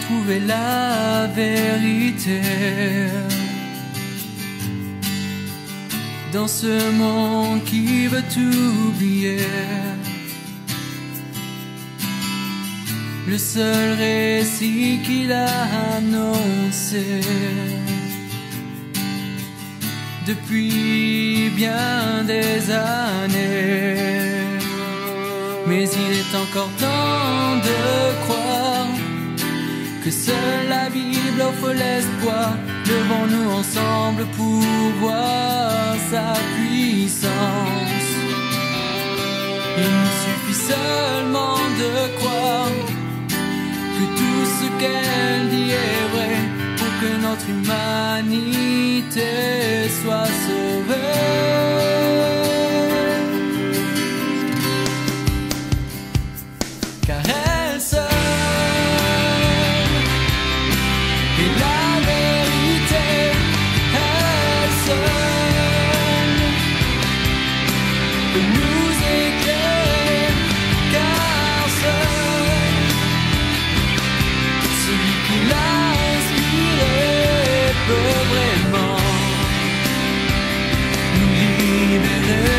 trouver la vérité dans ce monde qui veut tout oublier. Le seul récit qu'il a annoncé depuis bien des années. Mais il est encore temps de croire que seule la Bible offre l'espoir. Levons-nous ensemble pour voir sa puissance. Il nous suffit seulement de croire que tout ce qu'elle dit est vrai pour que notre humanité soit sauvée. Car elle seule est la vérité, elle seule peut nous éclairer, car seul celui qui l'a inspiré peut vraiment nous libérer.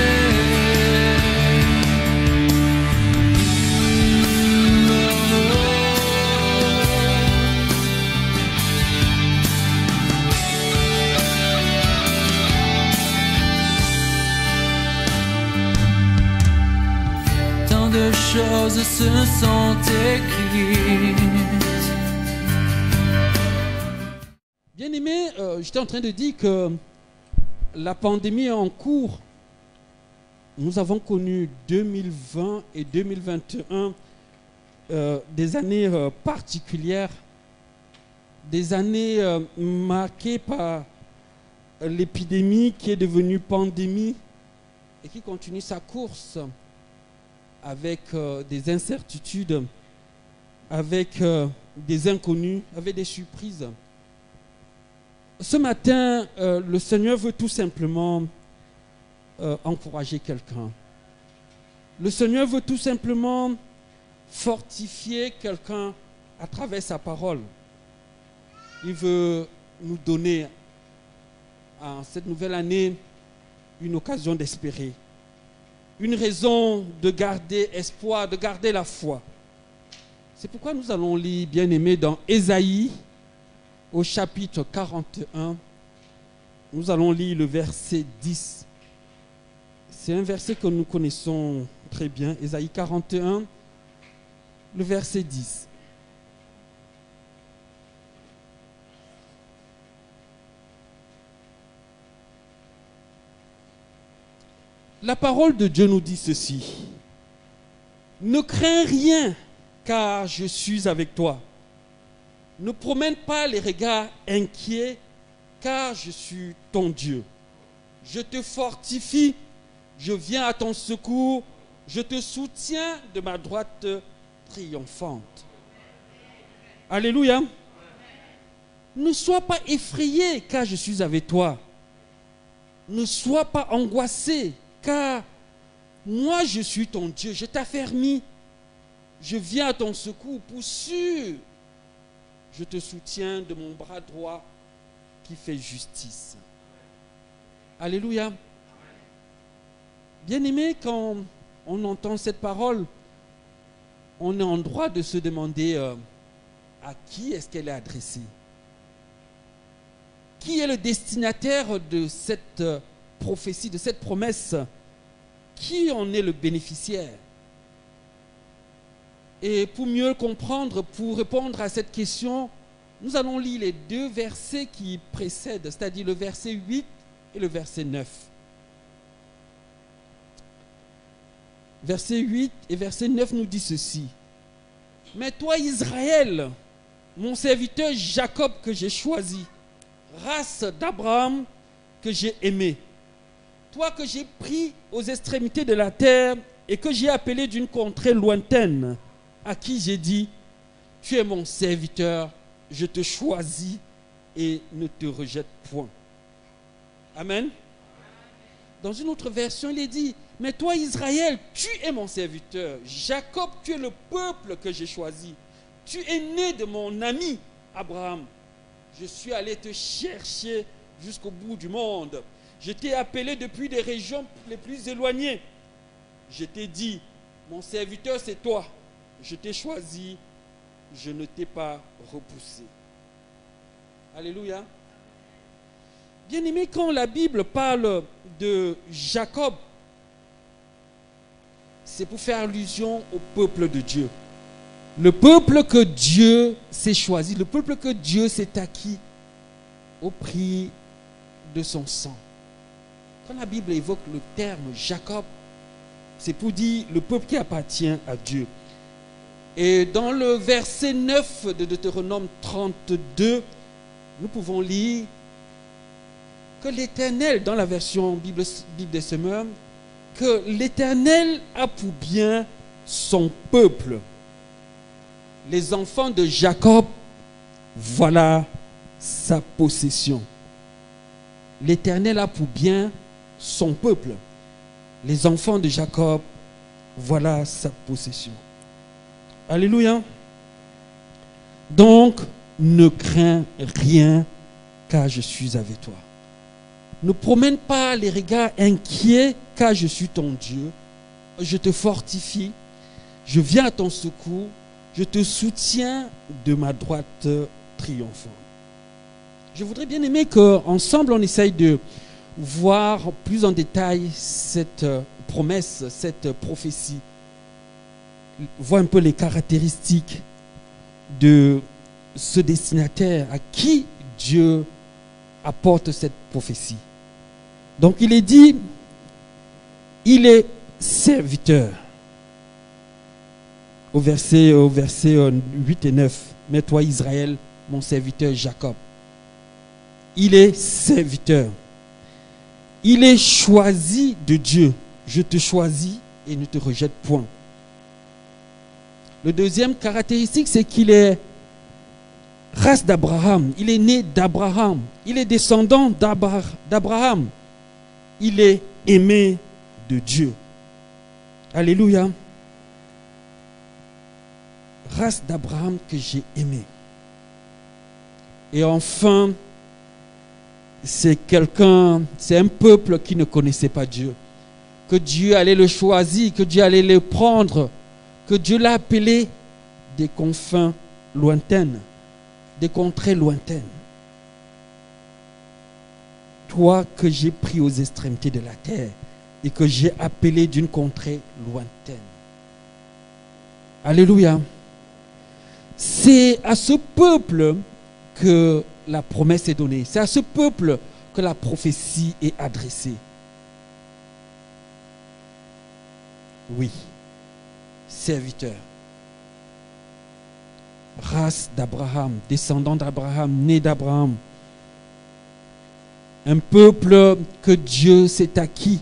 Tant de choses se sont écrites. Bien-aimé, j'étais en train de dire que la pandémie est en cours. Nous avons connu 2020 et 2021 des années particulières, des années marquées par l'épidémie qui est devenue pandémie et qui continue sa course avec des incertitudes, avec des inconnus, avec des surprises. Ce matin, le Seigneur veut tout simplement encourager quelqu'un. Le Seigneur veut tout simplement fortifier quelqu'un à travers sa parole. Il veut nous donner en cette nouvelle année une occasion d'espérer, une raison de garder espoir, de garder la foi. C'est pourquoi nous allons lire, bien-aimés, dans Ésaïe, au chapitre 41, nous allons lire le verset 10. C'est un verset que nous connaissons très bien, Ésaïe 41, le verset 10. La parole de Dieu nous dit ceci: ne crains rien, car je suis avec toi. Ne promène pas les regards inquiets, car je suis ton Dieu. Je te fortifie, je viens à ton secours, je te soutiens de ma droite triomphante. Alléluia. Ne sois pas effrayé, car je suis avec toi. Ne sois pas angoissé, car moi je suis ton Dieu. Je t'affermis, je viens à ton secours pour sûr. Je te soutiens de mon bras droit qui fait justice. Alléluia. Bien-aimé, quand on entend cette parole, on est en droit de se demander à qui est-ce qu'elle est adressée. Qui est le destinataire de cette prophétie, de cette promesse? Qui en est le bénéficiaire? Et pour mieux comprendre, pour répondre à cette question, nous allons lire les deux versets qui précèdent, c'est-à-dire le verset 8 et le verset 9. Verset 8 et verset 9 nous dit ceci: mais toi, Israël, mon serviteur Jacob que j'ai choisi, race d'Abraham que j'ai aimé, toi que j'ai pris aux extrémités de la terre et que j'ai appelé d'une contrée lointaine, à qui j'ai dit, tu es mon serviteur, je te choisis et ne te rejette point. Amen. Dans une autre version, il est dit, mais toi Israël, tu es mon serviteur. Jacob, tu es le peuple que j'ai choisi. tu es né de mon ami Abraham. Je suis allé te chercher jusqu'au bout du monde. Je t'ai appelé depuis des régions les plus éloignées. Je t'ai dit, mon serviteur c'est toi. Je t'ai choisi, je ne t'ai pas repoussé. Alléluia. Bien-aimé, quand la Bible parle de Jacob, c'est pour faire allusion au peuple de Dieu. Le peuple que Dieu s'est choisi, le peuple que Dieu s'est acquis au prix de son sang. Quand la Bible évoque le terme Jacob, c'est pour dire le peuple qui appartient à Dieu. Et dans le verset 9 de Deutéronome 32, nous pouvons lire que l'Éternel, dans la version Bible des Semeurs, que l'Éternel a pour bien son peuple. Les enfants de Jacob, voilà sa possession. L'Éternel a pour bien son peuple. Les enfants de Jacob, voilà sa possession. Alléluia. Donc, ne crains rien, car je suis avec toi. Ne promène pas les regards inquiets, car je suis ton Dieu. Je te fortifie. Je viens à ton secours. Je te soutiens de ma droite triomphante. Je voudrais bien aimer qu'ensemble on essaye de voir plus en détail cette promesse, cette prophétie. Voir un peu les caractéristiques de ce destinataire à qui Dieu apporte cette prophétie. Donc il est dit, il est serviteur. Au verset 8 et 9, mais toi Israël, mon serviteur Jacob. Il est serviteur. Il est choisi de Dieu. Je te choisis et ne te rejette point. Le deuxième caractéristique, c'est qu'il est race d'Abraham. Il est né d'Abraham. Il est descendant d'Abraham. Il est aimé de Dieu. Alléluia. Race d'Abraham que j'ai aimé. Et enfin, c'est un peuple qui ne connaissait pas Dieu. Que Dieu allait le choisir, que Dieu allait le prendre, que Dieu l'a appelé des confins lointaines, des contrées lointaines. Toi que j'ai pris aux extrémités de la terre et que j'ai appelé d'une contrée lointaine. Alléluia. C'est à ce peuple que la promesse est donnée. C'est à ce peuple que la prophétie est adressée. Oui, serviteur. Race d'Abraham, descendant d'Abraham, né d'Abraham. Un peuple que Dieu s'est acquis.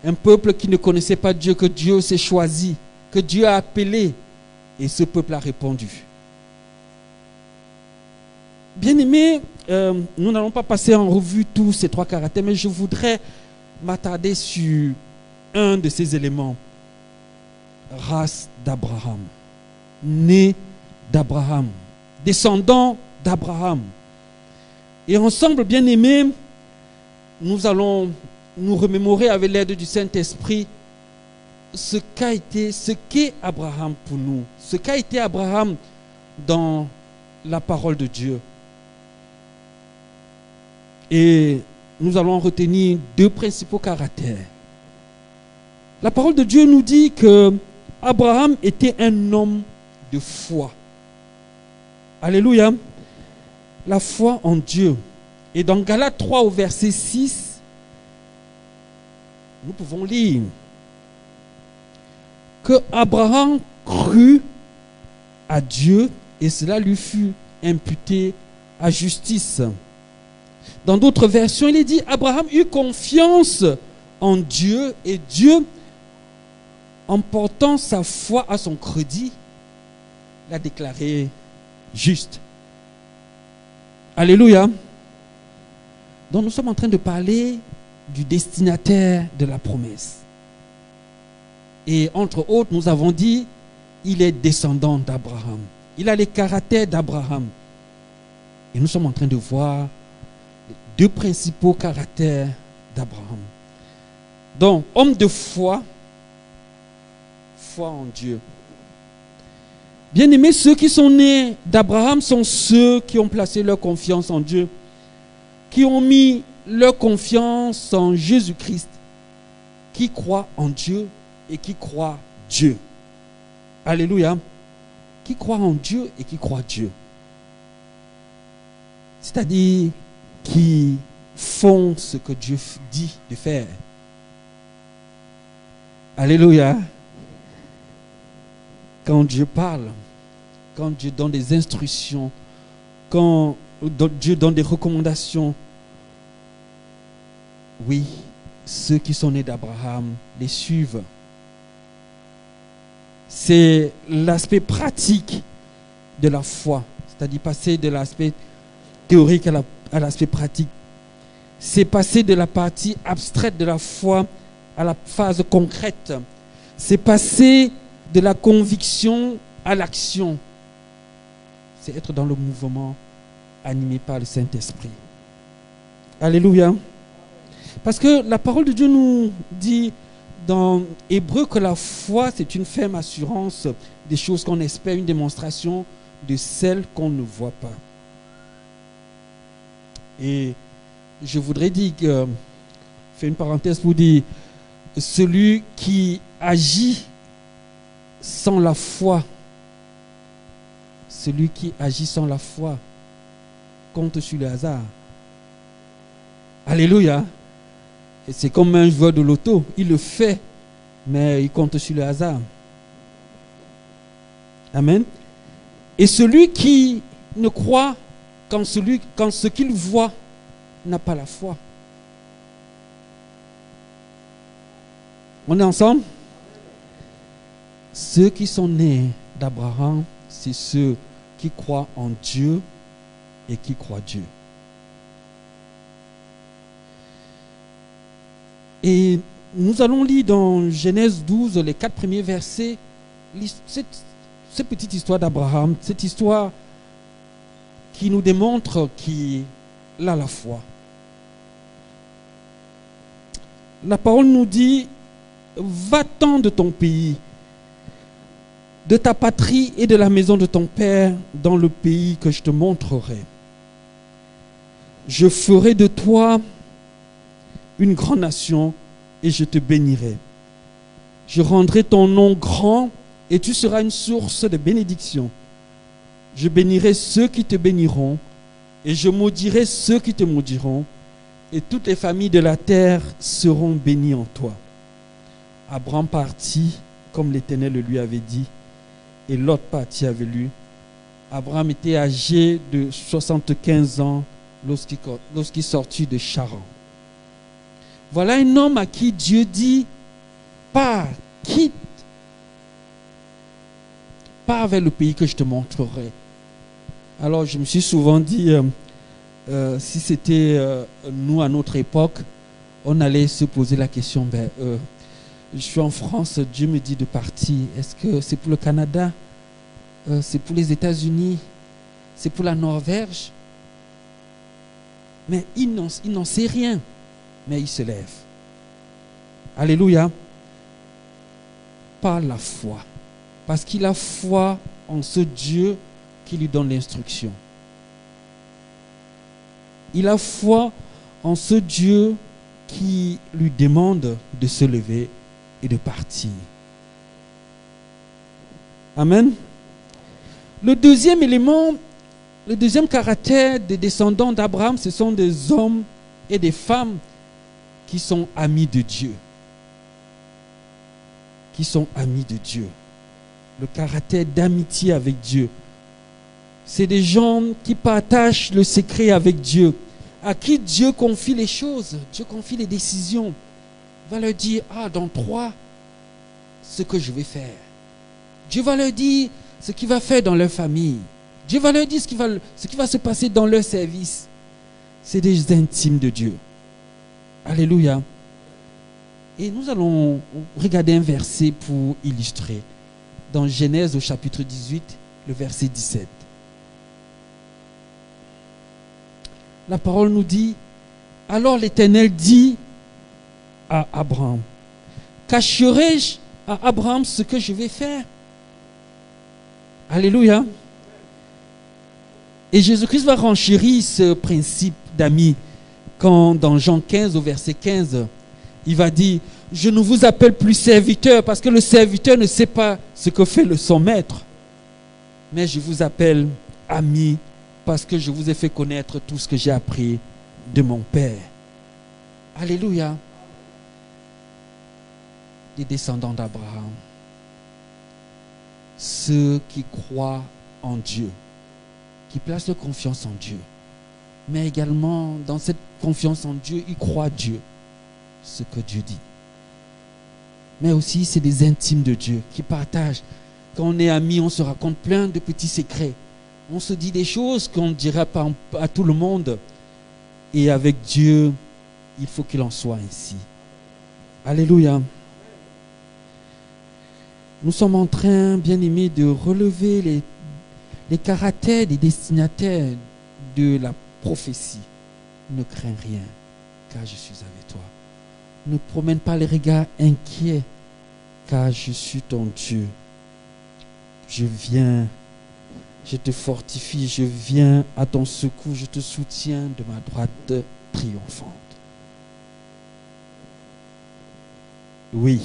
Un peuple qui ne connaissait pas Dieu, que Dieu s'est choisi, que Dieu a appelé. Et ce peuple a répondu. Bien-aimés, nous n'allons pas passer en revue tous ces trois caractères, mais je voudrais m'attarder sur un de ces éléments. Race d'Abraham, né d'Abraham, descendant d'Abraham. Et ensemble, bien-aimés, nous allons nous remémorer avec l'aide du Saint-Esprit ce qu'est Abraham pour nous, ce qu'a été Abraham dans la parole de Dieu. Et nous allons retenir deux principaux caractères. La parole de Dieu nous dit que Abraham était un homme de foi. Alléluia. La foi en Dieu. Et dans Galates 3 au verset 6, nous pouvons lire que Abraham crut à Dieu et cela lui fut imputé à justice. Dans d'autres versions, il est dit Abraham eut confiance en Dieu et Dieu, en portant sa foi à son crédit, l'a déclaré juste. Alléluia. Donc nous sommes en train de parler du destinataire de la promesse. Et entre autres, nous avons dit, il est descendant d'Abraham. Il a les caractères d'Abraham. Et nous sommes en train de voir les deux principaux caractères d'Abraham. Donc, homme de foi, foi en Dieu. Bien-aimés, ceux qui sont nés d'Abraham sont ceux qui ont placé leur confiance en Dieu, qui ont mis leur confiance en Jésus-Christ, qui croient en Dieu et qui croient Dieu. Alléluia. Qui croient en Dieu et qui croient Dieu. C'est-à-dire qui font ce que Dieu dit de faire. Alléluia. Quand Dieu parle, quand Dieu donne des instructions, quand Dieu donne des recommandations, oui, ceux qui sont nés d'Abraham les suivent. C'est l'aspect pratique de la foi, c'est-à-dire passer de l'aspect théorique à l'aspect pratique. C'est passer de la partie abstraite de la foi à la phase concrète. C'est passer de la conviction à l'action. C'est être dans le mouvement animé par le Saint-Esprit. Alléluia. Parce que la parole de Dieu nous dit dans Hébreu que la foi, c'est une ferme assurance des choses qu'on espère, une démonstration de celles qu'on ne voit pas. Et je voudrais dire que, faire une parenthèse pour dire, celui qui agit sans la foi, celui qui agit sans la foi, compte sur le hasard. Alléluia. Et c'est comme un joueur de loto. Il le fait, mais il compte sur le hasard. Amen. Et celui qui ne croit qu'en ce qu'il voit n'a pas la foi. On est ensemble? Ceux qui sont nés d'Abraham, c'est ceux qui croient en Dieu et qui croient Dieu. Et nous allons lire dans Genèse 12, les 4 premiers versets, cette petite histoire d'Abraham, cette histoire qui nous démontre qu'il a la foi. La parole nous dit, va-t'en de ton pays, de ta patrie et de la maison de ton père dans le pays que je te montrerai. Je ferai de toi une grande nation et je te bénirai. Je rendrai ton nom grand et tu seras une source de bénédiction. Je bénirai ceux qui te béniront et je maudirai ceux qui te maudiront et toutes les familles de la terre seront bénies en toi. Abraham partit comme l'Éternel le lui avait dit et Lot partit avec lui. Abraham était âgé de 75 ans lorsqu'il sortit de Charan. Voilà un homme à qui Dieu dit, pars, quitte, pars vers le pays que je te montrerai. Alors je me suis souvent dit, si c'était nous à notre époque, on allait se poser la question, je suis en France, Dieu me dit de partir. Est-ce que c'est pour le Canada? C'est pour les États-Unis? C'est pour la Norvège? Mais il n'en sait rien. Mais il se lève. Alléluia. Par la foi. Parce qu'il a foi en ce Dieu qui lui donne l'instruction. Il a foi en ce Dieu qui lui demande de se lever et de partir. Amen. Le deuxième élément, le deuxième caractère des descendants d'Abraham, ce sont des hommes et des femmes qui sont amis de Dieu. Qui sont amis de Dieu. Le caractère d'amitié avec Dieu. C'est des gens qui partagent le secret avec Dieu, à qui Dieu confie les choses, Dieu confie les décisions. Il va leur dire, dans 3, ce que je vais faire. Dieu va leur dire ce qu'il va faire dans leur famille. Dieu va leur dire ce qui va se passer dans leur service. C'est des intimes de Dieu. Alléluia. Et nous allons regarder un verset pour illustrer. Dans Genèse au chapitre 18, le verset 17. La parole nous dit, alors l'Éternel dit à Abraham, cacherai-je à Abraham ce que je vais faire? Alléluia. Et Jésus-Christ va renchérir ce principe d'amis quand dans Jean 15 au verset 15, il va dire, je ne vous appelle plus serviteur parce que le serviteur ne sait pas ce que fait son maître, mais je vous appelle ami parce que je vous ai fait connaître tout ce que j'ai appris de mon Père. Alléluia. Les descendants d'Abraham, ceux qui croient en Dieu, qui placent leur confiance en Dieu, mais également dans cette confiance en Dieu, ils croient Dieu, ce que Dieu dit. Mais aussi, c'est des intimes de Dieu qui partagent. Quand on est amis, on se raconte plein de petits secrets. On se dit des choses qu'on ne dira pas à tout le monde. Et avec Dieu, il faut qu'il en soit ainsi. Alléluia. Nous sommes en train, bien aimés, de relever les caractères des destinataires de la prophétie. Ne crains rien, car je suis avec toi. Ne promène pas les regards inquiets, car je suis ton Dieu. Je viens, je te fortifie, je viens à ton secours, je te soutiens de ma droite triomphante. Oui,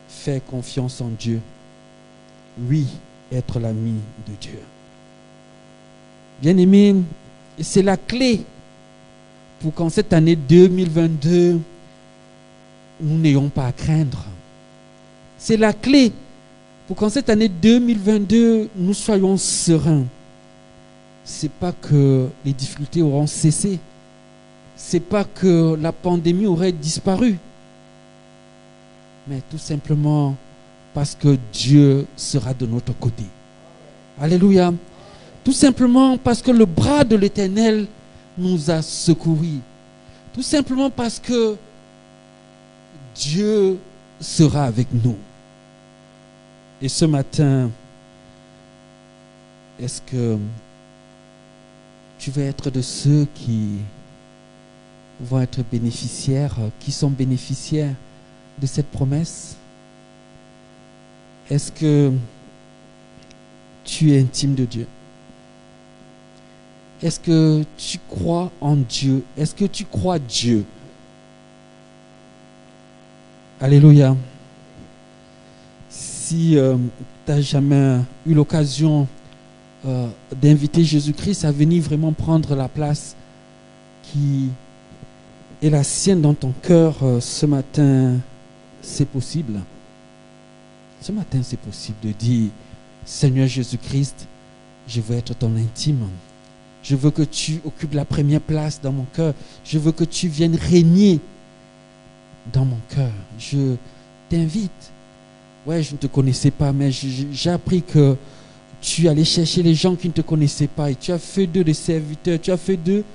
fais confiance en Dieu. Oui, être l'ami de Dieu. Bien-aimés, c'est la clé pour qu'en cette année 2022, nous n'ayons pas à craindre. C'est la clé pour qu'en cette année 2022, nous soyons sereins. Ce n'est pas que les difficultés auront cessé. Ce n'est pas que la pandémie aurait disparu. Mais tout simplement parce que Dieu sera de notre côté. Alléluia. Tout simplement parce que le bras de l'Éternel nous a secourus. Tout simplement parce que Dieu sera avec nous. Et ce matin, est-ce que tu veux être de ceux qui vont être bénéficiaires, qui sont bénéficiaires de cette promesse? Est-ce que tu es intime de Dieu? Est-ce que tu crois en Dieu? Est-ce que tu crois Dieu? Alléluia. Si tu n'as jamais eu l'occasion d'inviter Jésus-Christ à venir vraiment prendre la place qui est la sienne dans ton cœur, ce matin, c'est possible. Ce matin, c'est possible de dire, Seigneur Jésus-Christ, je veux être ton intime. Je veux que tu occupes la première place dans mon cœur. Je veux que tu viennes régner dans mon cœur. Je t'invite. Ouais, je ne te connaissais pas, mais j'ai appris que tu allais chercher les gens qui ne te connaissaient pas et tu as fait d'eux des serviteurs, tu as fait d'eux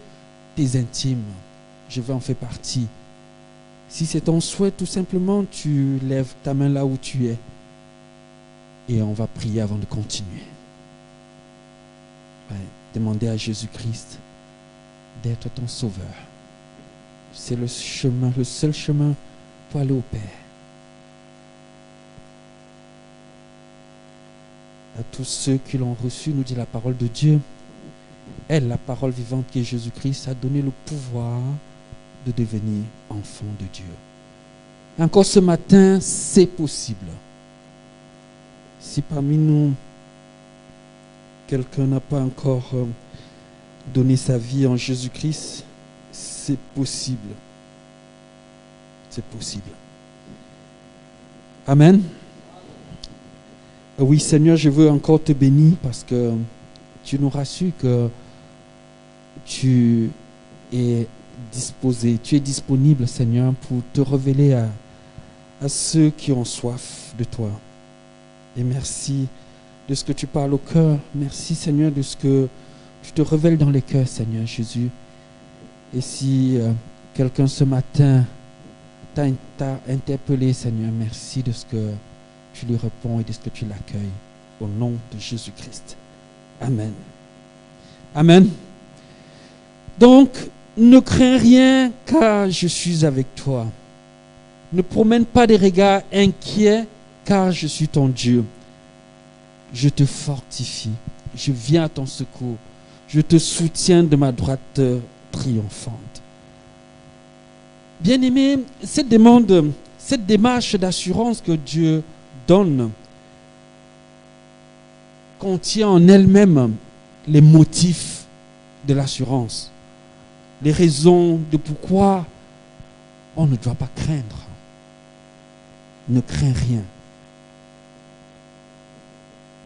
tes intimes. Je veux en faire partie. Si c'est ton souhait, tout simplement, tu lèves ta main là où tu es et on va prier avant de continuer. Ouais, demander à Jésus-Christ d'être ton sauveur. C'est le chemin, le seul chemin pour aller au Père. À tous ceux qui l'ont reçu, nous dit la parole de Dieu, elle, la parole vivante qui est Jésus-Christ, a donné le pouvoir de devenir enfant de Dieu. Encore ce matin, c'est possible. Si parmi nous, quelqu'un n'a pas encore donné sa vie en Jésus-Christ, c'est possible. C'est possible. Amen. Oui, Seigneur, je veux encore te bénir parce que tu nous rassures que tu es disposé, tu es disponible, Seigneur, pour te révéler à ceux qui ont soif de toi. Et merci de ce que tu parles au cœur. Merci, Seigneur, de ce que tu te révèles dans les cœurs, Seigneur Jésus. Et si quelqu'un ce matin t'a interpellé, Seigneur, merci de ce que tu lui réponds et de ce que tu l'accueilles. au nom de Jésus-Christ. Amen. Amen. Donc, ne crains rien car je suis avec toi. Ne promène pas des regards inquiets car je suis ton Dieu. Je te fortifie. Je viens à ton secours. Je te soutiens de ma droite triomphante. Bien-aimé, cette démarche d'assurance que Dieu donne contient en elle-même les motifs de l'assurance, les raisons de pourquoi on ne doit pas craindre. Ne crains rien,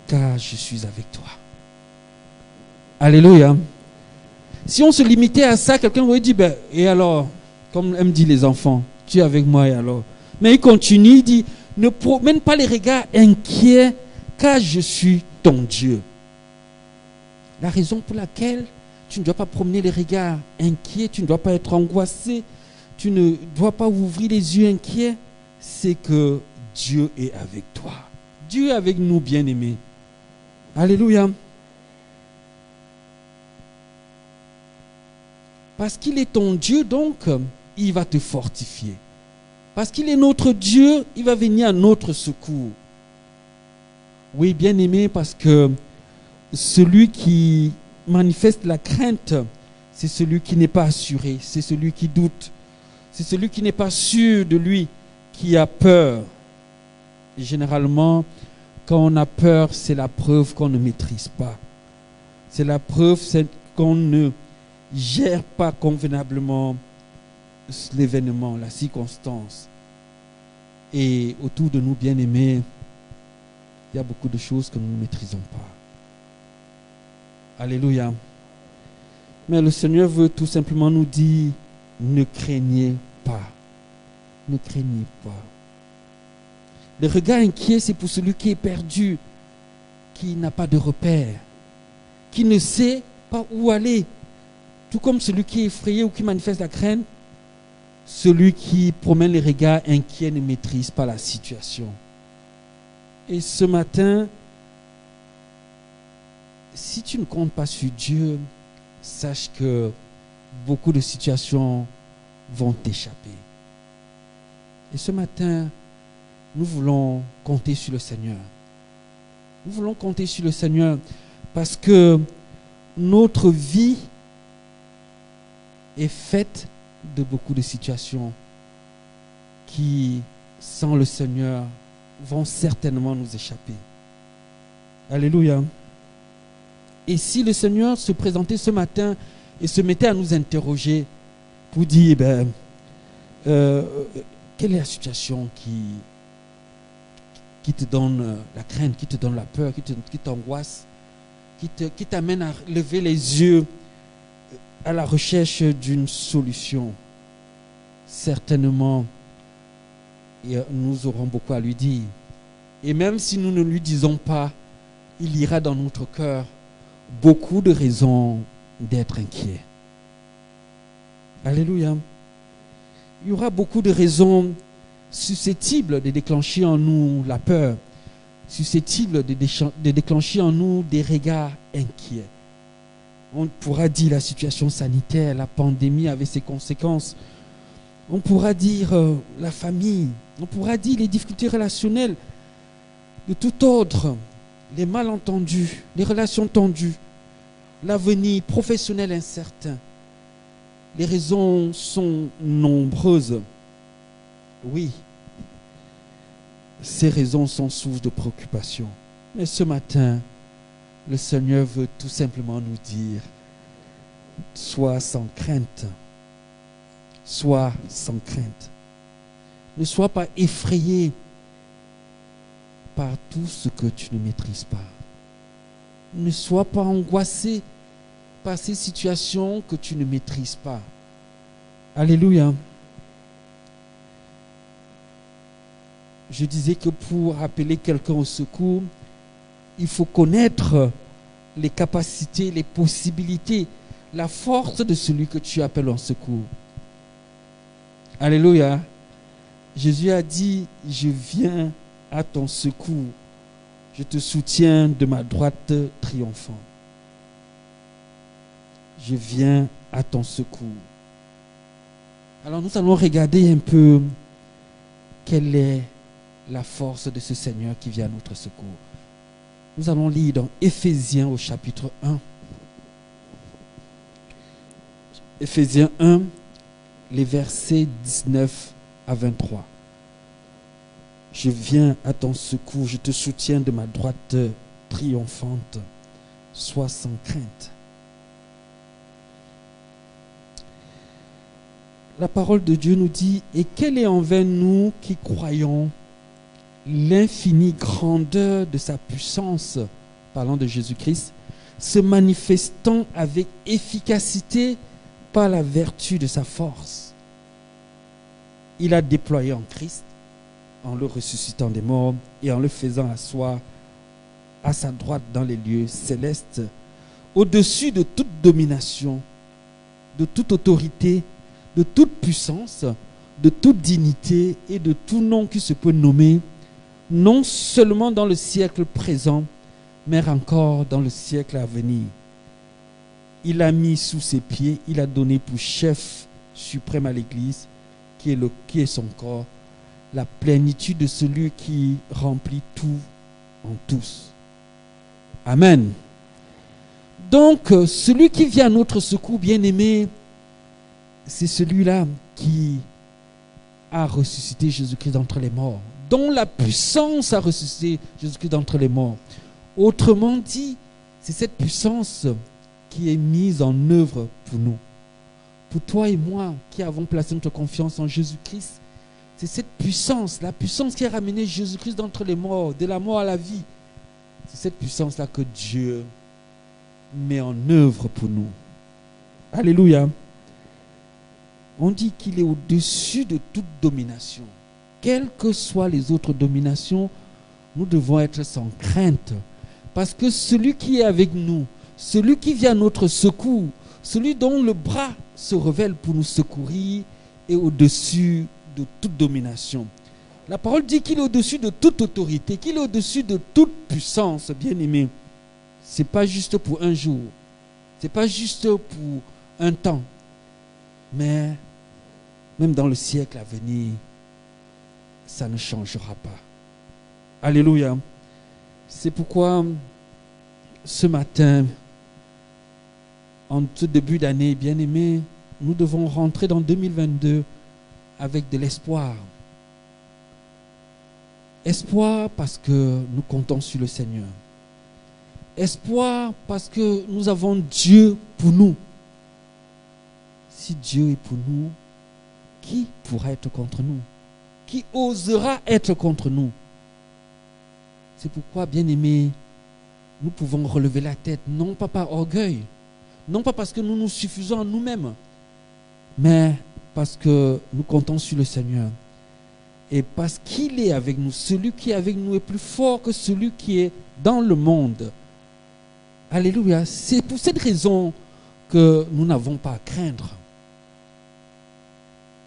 car je suis avec toi. Alléluia. Si on se limitait à ça, quelqu'un aurait dit, ben, et alors, comme aiment dire les enfants, tu es avec moi et alors. Mais il continue, il dit, ne promène pas les regards inquiets, car je suis ton Dieu. La raison pour laquelle tu ne dois pas promener les regards inquiets, tu ne dois pas être angoissé, tu ne dois pas ouvrir les yeux inquiets, c'est que Dieu est avec toi. Dieu est avec nous, bien-aimés. Alléluia. Parce qu'il est ton Dieu, donc, il va te fortifier. Parce qu'il est notre Dieu, il va venir à notre secours. Oui, bien-aimé, parce que celui qui manifeste la crainte, c'est celui qui n'est pas assuré, c'est celui qui doute, c'est celui qui n'est pas sûr de lui, qui a peur. Et généralement, quand on a peur, c'est la preuve qu'on ne maîtrise pas. C'est la preuve qu'on ne gère pas convenablement l'événement, la circonstance. Et autour de nous, bien-aimés, il y a beaucoup de choses que nous ne maîtrisons pas. Alléluia. Mais le Seigneur veut tout simplement nous dire, ne craignez pas. Ne craignez pas. Le regard inquiet, c'est pour celui qui est perdu, qui n'a pas de repère, qui ne sait pas où aller. Tout comme celui qui est effrayé ou qui manifeste la crainte, celui qui promène les regards inquiets ne maîtrise pas la situation. Et ce matin, si tu ne comptes pas sur Dieu, sache que beaucoup de situations vont t'échapper. Et ce matin, nous voulons compter sur le Seigneur. Nous voulons compter sur le Seigneur parce que notre vie est faite de beaucoup de situations qui, sans le Seigneur, vont certainement nous échapper. Alléluia. Et si le Seigneur se présentait ce matin et se mettait à nous interroger pour dire, quelle est la situation qui te donne la crainte, qui te donne la peur, qui t'angoisse, qui t'amène à lever les yeux à la recherche d'une solution. Certainement, nous aurons beaucoup à lui dire. Et même si nous ne lui disons pas, il ira dans notre cœur beaucoup de raisons d'être inquiet. Alléluia. Il y aura beaucoup de raisons susceptibles de déclencher en nous la peur, susceptibles de déclencher en nous des regards inquiets. On pourra dire la situation sanitaire, la pandémie avec ses conséquences. On pourra dire la famille. On pourra dire les difficultés relationnelles de tout ordre, les malentendus, les relations tendues, l'avenir professionnel incertain. Les raisons sont nombreuses. Oui, ces raisons sont source de préoccupation. Mais ce matin, le Seigneur veut tout simplement nous dire, sois sans crainte. Sois sans crainte. Ne sois pas effrayé par tout ce que tu ne maîtrises pas. Ne sois pas angoissé par ces situations que tu ne maîtrises pas. Alléluia. Je disais que pour appeler quelqu'un au secours, il faut connaître les capacités, les possibilités, la force de celui que tu appelles en secours. Alléluia. Jésus a dit, je viens à ton secours Je te soutiens de ma droite triomphante. Je viens à ton secours. Alors nous allons regarder un peu quelle est la force de ce Seigneur qui vient à notre secours. Nous allons lire dans Éphésiens au chapitre 1. Éphésiens 1, les versets 19 à 23. Je viens à ton secours, je te soutiens de ma droite triomphante. Sois sans crainte. La parole de Dieu nous dit, et quelle est envers nous qui croyons l'infinie grandeur de sa puissance, parlant de Jésus-Christ, se manifestant avec efficacité par la vertu de sa force. Il a déployé en Christ, en le ressuscitant des morts et en le faisant asseoir à sa droite dans les lieux célestes, au-dessus de toute domination, de toute autorité, de toute puissance, de toute dignité et de tout nom qui se peut nommer, non seulement dans le siècle présent, mais encore dans le siècle à venir. Il a mis sous ses pieds, il a donné pour chef suprême à l'Église, qui est son corps, la plénitude de celui qui remplit tout en tous. Amen. Donc, celui qui vient à notre secours, bien-aimé, c'est celui-là qui a ressuscité Jésus-Christ d'entre les morts, dont la puissance a ressuscité Jésus-Christ d'entre les morts. Autrement dit, c'est cette puissance qui est mise en œuvre pour nous. Pour toi et moi qui avons placé notre confiance en Jésus-Christ, c'est cette puissance, la puissance qui a ramené Jésus-Christ d'entre les morts, de la mort à la vie. C'est cette puissance-là que Dieu met en œuvre pour nous. Alléluia. On dit qu'il est au-dessus de toute domination. Quelles que soient les autres dominations, nous devons être sans crainte. Parce que celui qui est avec nous, celui qui vient à notre secours, celui dont le bras se révèle pour nous secourir, est au-dessus de toute domination. La parole dit qu'il est au-dessus de toute autorité, qu'il est au-dessus de toute puissance, bien-aimé. Ce n'est pas juste pour un jour, ce n'est pas juste pour un temps, mais même dans le siècle à venir, ça ne changera pas. Alléluia. C'est pourquoi ce matin, en ce début d'année, bien-aimé, nous devons rentrer dans 2022 avec de l'espoir. Espoir parce que nous comptons sur le Seigneur. Espoir parce que nous avons Dieu pour nous. Si Dieu est pour nous, qui pourra être contre nous? Qui osera être contre nous? C'est pourquoi, bien-aimés, nous pouvons relever la tête, non pas par orgueil, non pas parce que nous nous suffisons à nous-mêmes, mais parce que nous comptons sur le Seigneur. Et parce qu'il est avec nous, celui qui est avec nous est plus fort que celui qui est dans le monde. Alléluia. C'est pour cette raison que nous n'avons pas à craindre.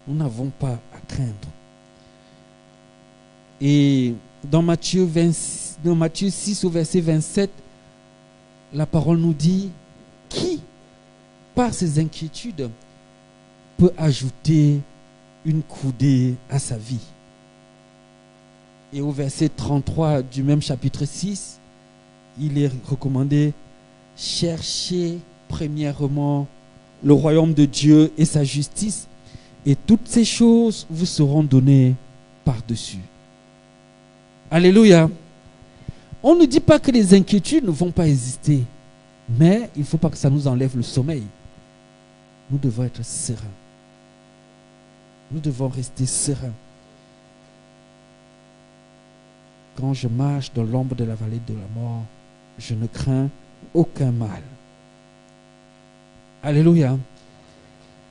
Nous n'avons pas à craindre. Et dans Matthieu 6 au verset 27, la parole nous dit, qui, par ses inquiétudes, peut ajouter une coudée à sa vie? Et au verset 33 du même chapitre 6, il est recommandé, cherchez premièrement le royaume de Dieu et sa justice, et toutes ces choses vous seront données par-dessus. Alléluia. On ne dit pas que les inquiétudes ne vont pas exister, mais il ne faut pas que ça nous enlève le sommeil. Nous devons être sereins. Nous devons rester sereins. Quand je marche dans l'ombre de la vallée de la mort, je ne crains aucun mal. Alléluia.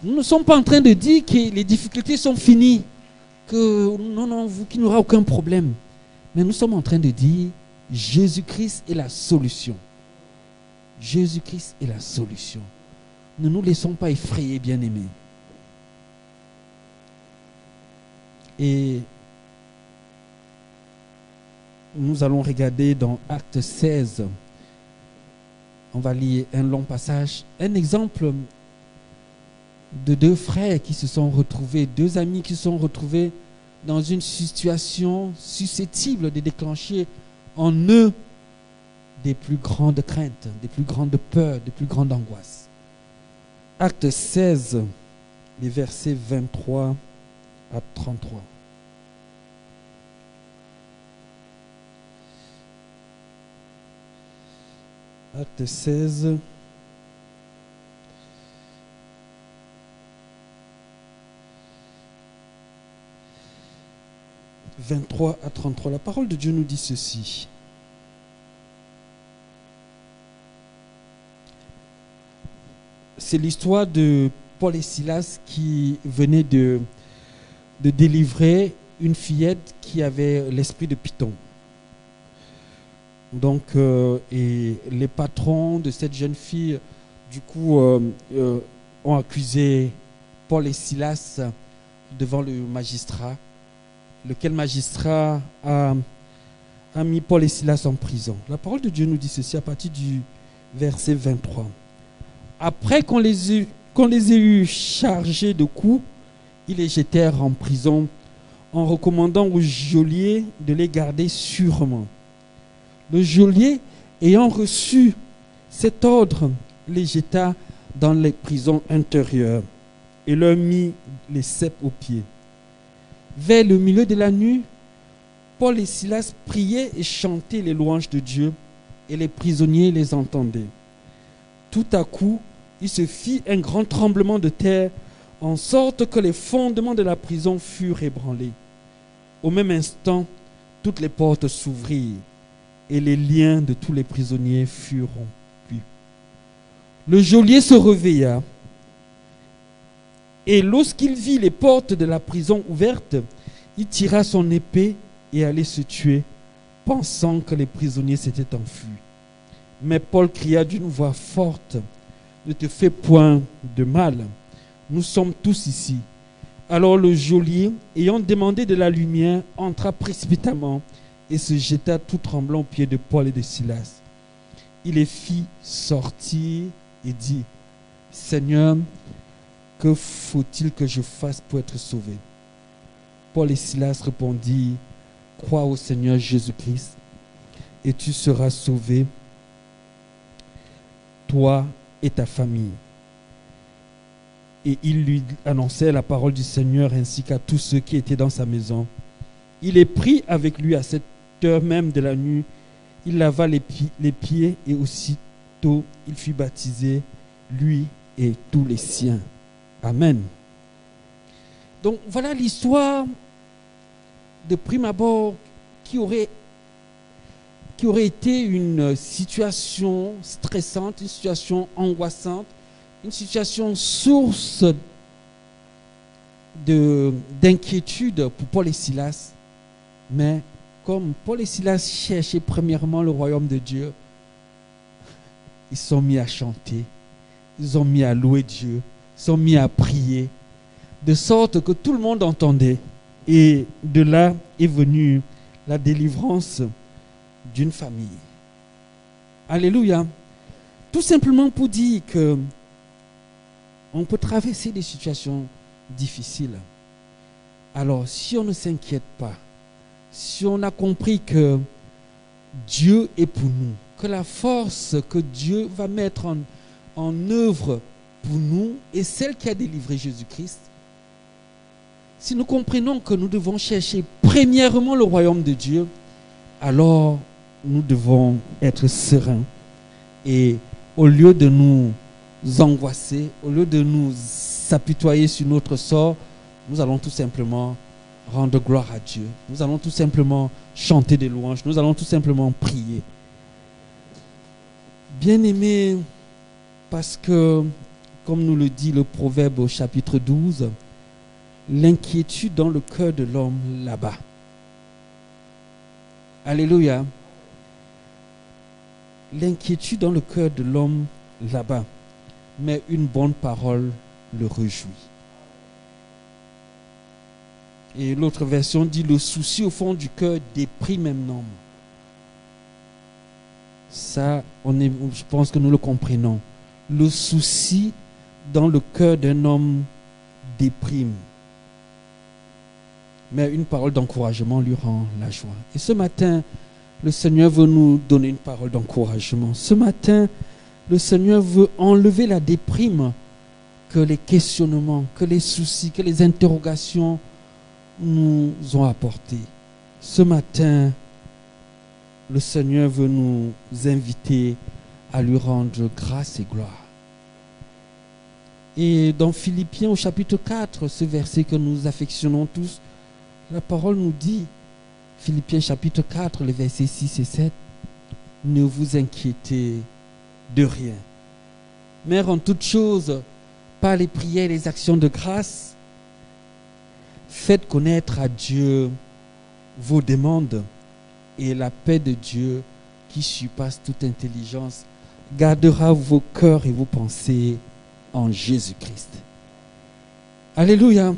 Nous ne sommes pas en train de dire que les difficultés sont finies, que non, qu'il n'y aura aucun problème. Mais nous sommes en train de dire, Jésus-Christ est la solution. Jésus-Christ est la solution. Ne nous laissons pas effrayer, bien-aimés. Et nous allons regarder dans Acte 16. On va lire un long passage. Un exemple de deux frères qui se sont retrouvés, deux amis qui se sont retrouvés dans une situation susceptible de déclencher en eux des plus grandes craintes, des plus grandes peurs, des plus grandes angoisses. Acte 16, les versets 23 à 33. Acte 16. « 23 à 33. La parole de Dieu nous dit ceci. C'est l'histoire de Paul et Silas qui venaient de délivrer une fillette qui avait l'esprit de Python. Donc, et les patrons de cette jeune fille, du coup, ont accusé Paul et Silas devant le magistrat, lequel magistrat a mis Paul et Silas en prison. La parole de Dieu nous dit ceci à partir du verset 23. Après qu'on les ait eus chargés de coups, ils les jetèrent en prison en recommandant au geôlier de les garder sûrement. Le geôlier, ayant reçu cet ordre, les jeta dans les prisons intérieures et leur mit les ceps aux pieds. Vers le milieu de la nuit, Paul et Silas priaient et chantaient les louanges de Dieu, et les prisonniers les entendaient. Tout à coup, il se fit un grand tremblement de terre, en sorte que les fondements de la prison furent ébranlés. Au même instant, toutes les portes s'ouvrirent, et les liens de tous les prisonniers furent rompus. Le geôlier se réveilla, et lorsqu'il vit les portes de la prison ouvertes, il tira son épée et allait se tuer, pensant que les prisonniers s'étaient enfuis. Mais Paul cria d'une voix forte, « Ne te fais point de mal, nous sommes tous ici. » Alors le geôlier, ayant demandé de la lumière, entra précipitamment et se jeta tout tremblant aux pieds de Paul et de Silas. Il les fit sortir et dit, « Seigneur, que faut-il que je fasse pour être sauvé ?» Paul et Silas répondirent, « Crois au Seigneur Jésus-Christ, et tu seras sauvé, toi et ta famille. » Et il lui annonçait la parole du Seigneur ainsi qu'à tous ceux qui étaient dans sa maison. Il les prit avec lui à cette heure même de la nuit. Il lava les pieds et aussitôt il fut baptisé, lui et tous les siens. Amen. Donc voilà l'histoire de prime abord qui aurait été une situation stressante, une situation angoissante, une situation source d'inquiétude pour Paul et Silas. Mais comme Paul et Silas cherchaient premièrement le royaume de Dieu, ils sont mis à chanter, ils ont mis à louer Dieu, ils sont mis à prier, de sorte que tout le monde entendait. Et de là est venue la délivrance d'une famille. Alléluia. Tout simplement pour dire que on peut traverser des situations difficiles. Alors, si on ne s'inquiète pas, si on a compris que Dieu est pour nous, que la force que Dieu va mettre en œuvre pour nous est celle qui a délivré Jésus-Christ, si nous comprenons que nous devons chercher premièrement le royaume de Dieu, alors nous devons être sereins. Et au lieu de nous angoisser, au lieu de nous s'apitoyer sur notre sort, nous allons tout simplement rendre gloire à Dieu. Nous allons tout simplement chanter des louanges. Nous allons tout simplement prier. Bien-aimés, parce que, comme nous le dit le Proverbe au chapitre 12, l'inquiétude dans le cœur de l'homme là-bas. Alléluia. L'inquiétude dans le cœur de l'homme là-bas. Mais une bonne parole le réjouit. Et l'autre version dit, le souci au fond du cœur déprime un homme. ça, je pense que nous le comprenons. Le souci dans le cœur d'un homme déprime. Mais une parole d'encouragement lui rend la joie. Et ce matin, le Seigneur veut nous donner une parole d'encouragement. Ce matin, le Seigneur veut enlever la déprime que les questionnements, que les soucis, que les interrogations nous ont apporté. Ce matin, le Seigneur veut nous inviter à lui rendre grâce et gloire. Et dans Philippiens au chapitre 4, ce verset que nous affectionnons tous, la parole nous dit, Philippiens chapitre 4, les versets 6 et 7, ne vous inquiétez de rien, mais en toutes choses, par les prières et les actions de grâce, faites connaître à Dieu vos demandes, et la paix de Dieu, qui surpasse toute intelligence, gardera vos cœurs et vos pensées en Jésus-Christ. Alléluia.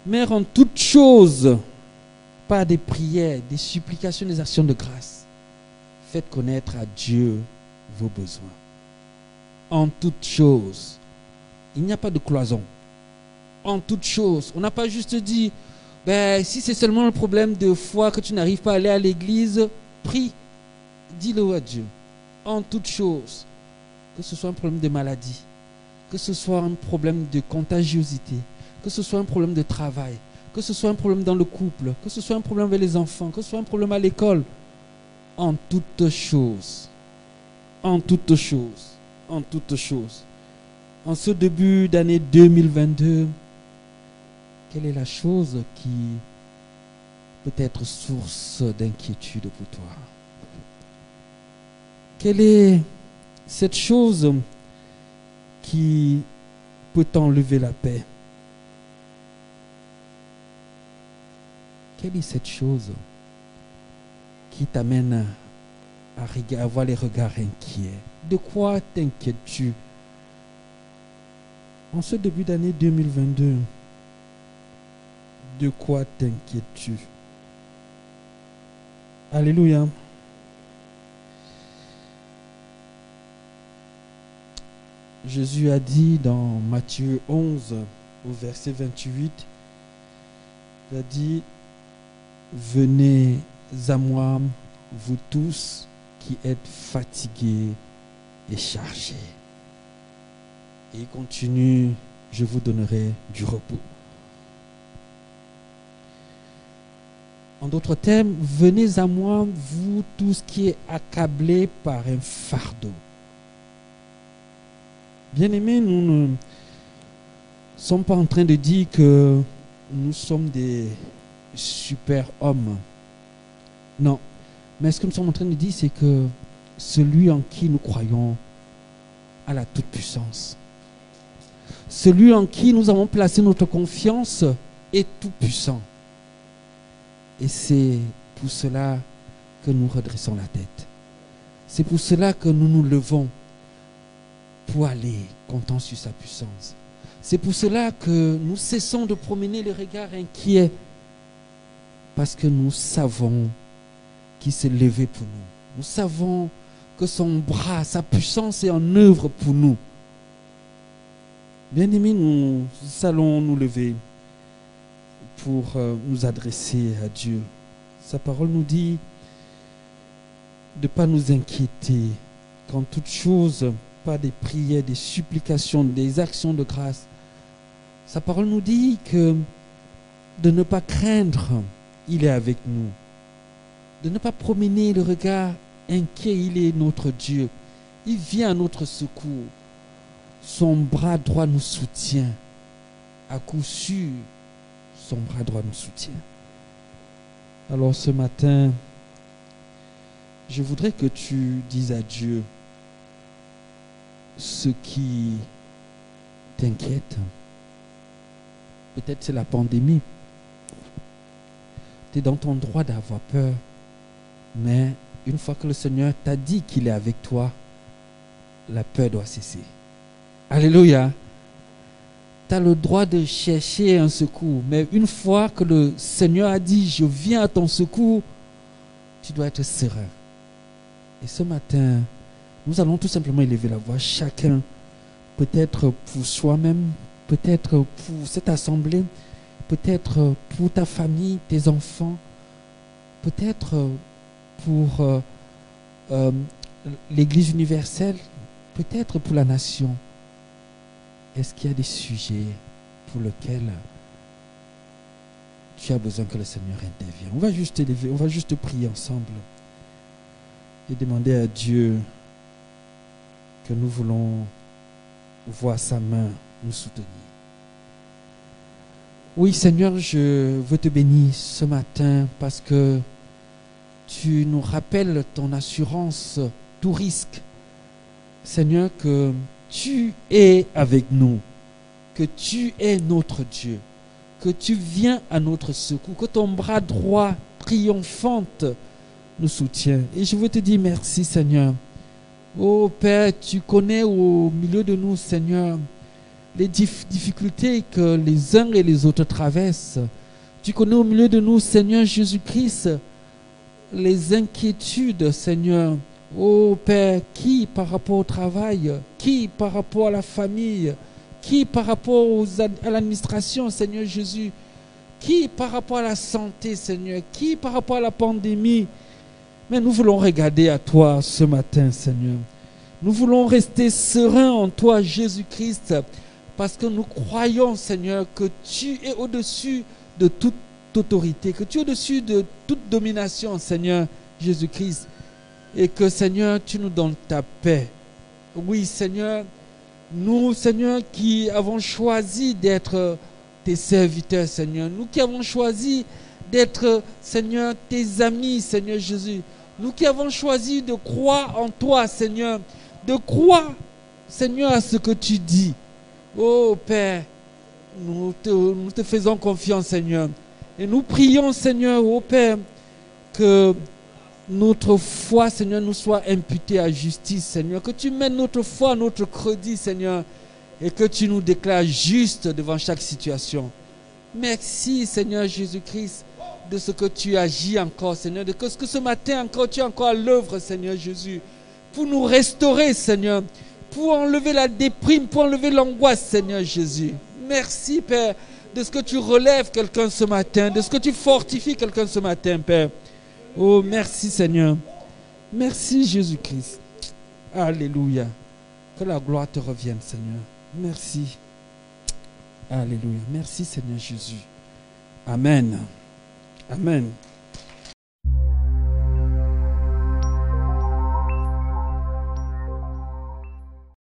Mais en toutes choses, par des prières, des supplications, des actions de grâce, faites connaître à Dieu vos besoins. En toutes choses. Il n'y a pas de cloison. En toutes choses. On n'a pas juste dit, si c'est seulement un problème de foi que tu n'arrives pas à aller à l'église, prie. Dis-le à Dieu. En toutes choses. Que ce soit un problème de maladie, que ce soit un problème de contagiosité, que ce soit un problème de travail, que ce soit un problème dans le couple, que ce soit un problème avec les enfants, que ce soit un problème à l'école. En toutes choses. En toutes choses. En toutes choses. En ce début d'année 2022, quelle est la chose qui peut être source d'inquiétude pour toi? Quelle est cette chose qui peut t'enlever la paix? Quelle est cette chose qui t'amène à avoir les regards inquiets? De quoi t'inquiètes-tu en ce début d'année 2022? De quoi t'inquiètes-tu? Alléluia. Jésus a dit dans Matthieu 11, au verset 28, il a dit, venez à moi, vous tous qui êtes fatigués et chargés. Et il continue, je vous donnerai du repos. En d'autres termes, venez à moi, vous tous qui êtes accablés par un fardeau. Bien-aimés, nous ne sommes pas en train de dire que nous sommes des super-hommes. Non. Mais ce que nous sommes en train de dire, c'est que celui en qui nous croyons a la toute-puissance. Celui en qui nous avons placé notre confiance est tout-puissant. Et c'est pour cela que nous redressons la tête. C'est pour cela que nous nous levons pour aller comptant sur sa puissance. C'est pour cela que nous cessons de promener les regards inquiets, parce que nous savons qu'il s'est levé pour nous. Nous savons que son bras, sa puissance est en œuvre pour nous. Bien-aimés, nous allons nous lever pour nous adresser à Dieu. Sa parole nous dit de ne pas nous inquiéter, qu'en toute chose, par des prières, des supplications, des actions de grâce. Sa parole nous dit que de ne pas craindre, il est avec nous. De ne pas promener le regard inquiet, il est notre Dieu. Il vient à notre secours. Son bras droit nous soutient. À coup sûr, son bras droit nous soutient. Alors ce matin, je voudrais que tu dises à Dieu ce qui t'inquiète. Peut-être c'est la pandémie. Tu es dans ton droit d'avoir peur. Mais une fois que le Seigneur t'a dit qu'il est avec toi, la peur doit cesser. Alléluia. Tu as le droit de chercher un secours. Mais une fois que le Seigneur a dit, je viens à ton secours, tu dois être serein. Et ce matin, nous allons tout simplement élever la voix, chacun, peut-être pour soi-même, peut-être pour cette assemblée, peut-être pour ta famille, tes enfants, peut-être pour l'Église universelle, peut-être pour la nation. Est-ce qu'il y a des sujets pour lesquels tu as besoin que le Seigneur intervienne? On va juste élever, on va juste prier ensemble et demander à Dieu que nous voulons voir sa main nous soutenir. Oui, Seigneur, je veux te bénir ce matin parce que tu nous rappelles ton assurance, tout risque. Seigneur, que tu es avec nous, que tu es notre Dieu, que tu viens à notre secours, que ton bras droit triomphante nous soutient. Et je veux te dire merci, Seigneur. Oh Père, tu connais au milieu de nous, Seigneur, les difficultés que les uns et les autres traversent. Tu connais au milieu de nous, Seigneur Jésus-Christ, les inquiétudes, Seigneur. Oh Père, qui par rapport au travail, qui par rapport à la famille, qui par rapport à l'administration, Seigneur Jésus, qui par rapport à la santé, Seigneur, qui par rapport à la pandémie. Mais nous voulons regarder à toi ce matin, Seigneur. Nous voulons rester sereins en toi, Jésus-Christ, parce que nous croyons, Seigneur, que tu es au-dessus de toute autorité, que tu es au-dessus de toute domination, Seigneur Jésus-Christ, et que, Seigneur, tu nous donnes ta paix. Oui, Seigneur, nous, Seigneur, qui avons choisi d'être tes serviteurs, Seigneur, nous qui avons choisi d'être, Seigneur, tes amis, Seigneur Jésus, nous qui avons choisi de croire en toi, Seigneur, de croire, Seigneur, à ce que tu dis. Oh Père, nous te faisons confiance, Seigneur. Et nous prions, Seigneur, oh Père, que notre foi, Seigneur, nous soit imputée à justice, Seigneur. Que tu mènes notre foi, notre crédit, Seigneur, et que tu nous déclares juste devant chaque situation. Merci, Seigneur Jésus-Christ, de ce que tu agis encore, Seigneur, de ce que ce matin encore, tu es encore à l'œuvre, Seigneur Jésus, pour nous restaurer, Seigneur, pour enlever la déprime, pour enlever l'angoisse, Seigneur Jésus. Merci, Père, de ce que tu relèves quelqu'un ce matin, de ce que tu fortifies quelqu'un ce matin, Père. Oh, merci, Seigneur. Merci, Jésus-Christ. Alléluia. Que la gloire te revienne, Seigneur. Merci. Alléluia. Merci, Seigneur Jésus. Amen. Amen.